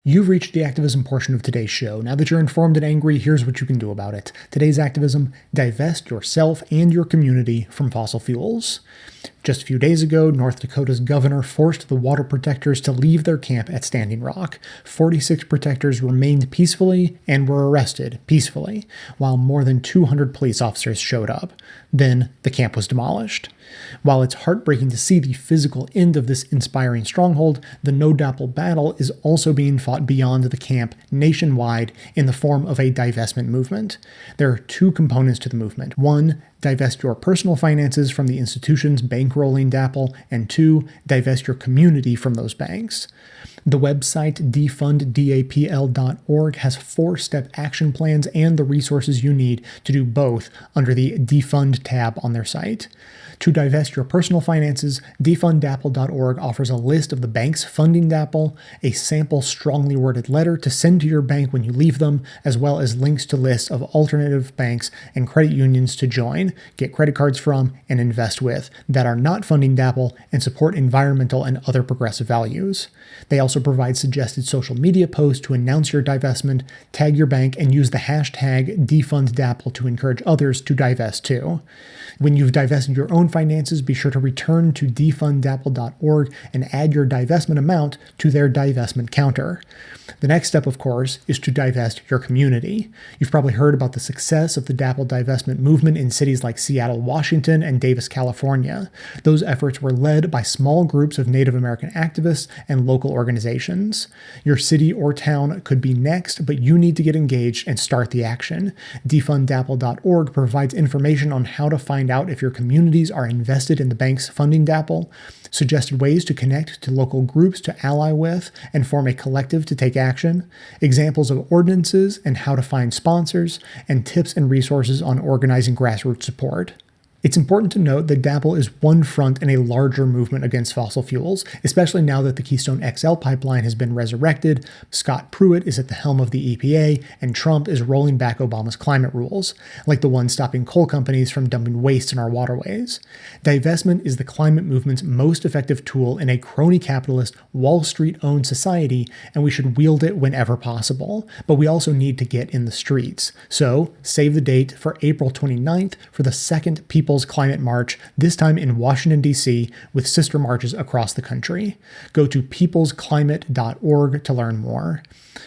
You've reached the activism portion of today's show. Now that you're informed and angry, here's what you can do about it. Today's activism: divest yourself and your community from fossil fuels. Just a few days ago, North Dakota's governor forced the water protectors to leave their camp at Standing Rock. 46 protectors remained peacefully and were arrested peacefully, while more than 200 police officers showed up. Then the camp was demolished. While it's heartbreaking to see the physical end of this inspiring stronghold, the No DAPL battle is also being fought beyond the camp nationwide in the form of a divestment movement. There are two components to the movement. One, divest your personal finances from the institutions bankrolling DAPL, and two, divest your community from those banks. The website defunddapl.org has 4-step action plans and the resources you need to do both under the Defund tab on their site. To divest your personal finances, defunddapl.org offers a list of the banks funding DAPL, a sample strongly worded letter to send to your bank when you leave them, as well as links to lists of alternative banks and credit unions to join, get credit cards from, and invest with that are not funding DAPL and support environmental and other progressive values. They also provide suggested social media posts to announce your divestment, tag your bank, and use the hashtag DefundDAPL to encourage others to divest too. When you've divested your own finances, be sure to return to defunddapl.org and add your divestment amount to their divestment counter. The next step, of course, is to divest your community. You've probably heard about the success of the DAPL divestment movement in cities like Seattle, Washington, and Davis, California. Those efforts were led by small groups of Native American activists and local organizations. Your city or town could be next, but you need to get engaged and start the action. Defunddapl.org provides information on how to find out if your communities are invested in the banks funding DAPL, suggested ways to connect to local groups to ally with and form a collective to take action, examples of ordinances and how to find sponsors, and tips and resources on organizing grassroots support. It's important to note that DAPL is one front in a larger movement against fossil fuels, especially now that the Keystone XL pipeline has been resurrected, Scott Pruitt is at the helm of the EPA, and Trump is rolling back Obama's climate rules, like the one stopping coal companies from dumping waste in our waterways. Divestment is the climate movement's most effective tool in a crony capitalist, Wall Street-owned society, and we should wield it whenever possible. But we also need to get in the streets. So, save the date for April 29th for the second People's Climate March, this time in Washington, D.C., with sister marches across the country. Go to peoplesclimate.org to learn more.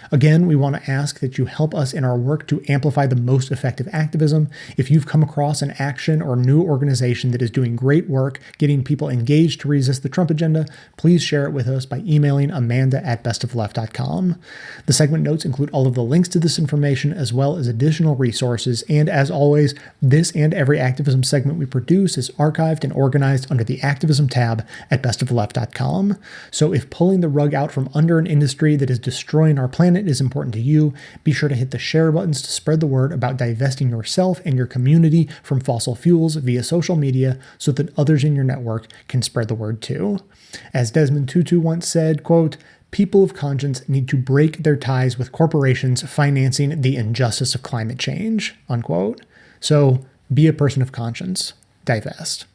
Again, we want to ask that you help us in our work to amplify the most effective activism. If you've come across an action or new organization that is doing great work getting people engaged to resist the Trump agenda, please share it with us by emailing amanda@bestofleft.com. The segment notes include all of the links to this information as well as additional resources, and as always, this and every activism segment we produce is archived and organized under the Activism tab at bestofleft.com. So if pulling the rug out from under an industry that is destroying our planet is important to you, be sure to hit the share buttons to spread the word about divesting yourself and your community from fossil fuels via social media so that others in your network can spread the word too. As Desmond Tutu once said, quote, "People of conscience need to break their ties with corporations financing the injustice of climate change," unquote. So be a person of conscience. Divest.